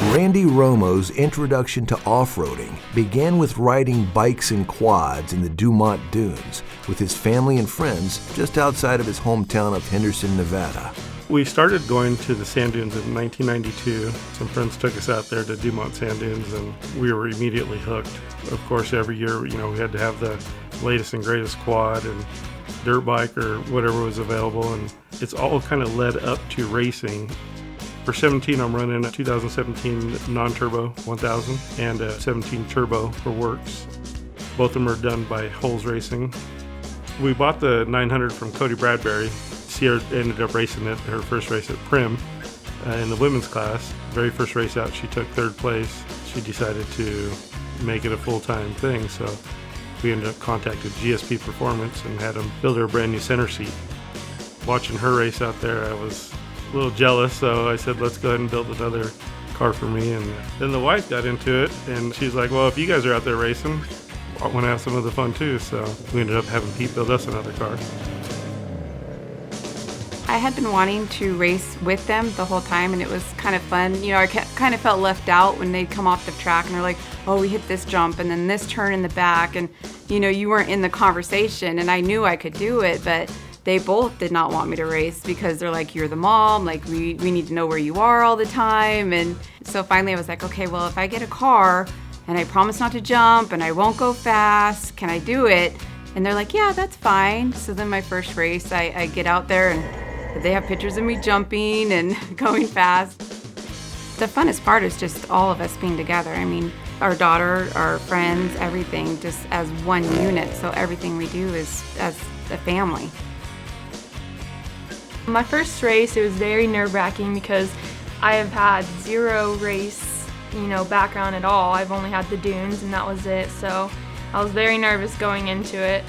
Randy Romo's introduction to off-roading began with riding bikes and quads in the Dumont dunes with his family and friends just outside of his hometown of Henderson, Nevada. We started going to the sand dunes in 1992. Some friends took us out there to Dumont sand dunes and we were immediately hooked. Of course, every year, we had to have the latest and greatest quad and dirt bike or whatever was available, and it's all kind of led up to racing. For 17, I'm running a 2017 non-turbo 1000 and a 17 turbo for Works. Both of them are done by Holes Racing. We bought the 900 from Cody Bradbury. Sierra ended up racing it, her first race at Prim in the women's class. Very first race out, she took third place. She decided to make it a full-time thing, so we ended up contacting GSP Performance and had them build her a brand new center seat. Watching her race out there, I was a little jealous, so I said, let's go ahead and build another car for me. And then the wife got into it, and she's like, well, if you guys are out there racing, I want to have some of the fun too. So we ended up having Pete build us another car. I had been wanting to race with them the whole time, and it was kind of fun. I kind of felt left out when they'd come off the track and they're like, oh, we hit this jump and then this turn in the back, and you weren't in the conversation, and I knew I could do it, but they both did not want me to race because they're like, you're the mom, like we need to know where you are all the time. And so finally I was like, okay, well, if I get a car and I promise not to jump and I won't go fast, can I do it? And they're like, yeah, that's fine. So then my first race, I get out there and they have pictures of me jumping and going fast. The funnest part is just all of us being together. I mean, our daughter, our friends, everything just as one unit. So everything we do is as a family. My first race, it was very nerve-wracking because I have had zero race, background at all. I've only had the dunes and that was it. So I was very nervous going into it.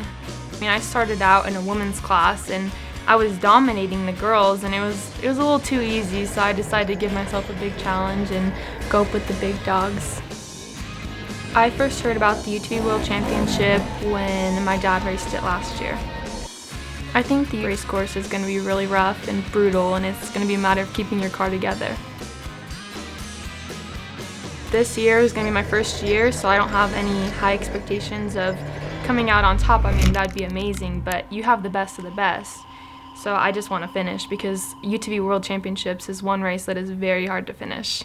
I started out in a women's class and I was dominating the girls, and it was a little too easy, so I decided to give myself a big challenge and go up with the big dogs. I first heard about the UTV World Championship when my dad raced it last year. I think the race course is going to be really rough and brutal, and it's going to be a matter of keeping your car together. This year is going to be my first year, so I don't have any high expectations of coming out on top. That'd be amazing, but you have the best of the best. So I just want to finish because UTV World Championships is one race that is very hard to finish.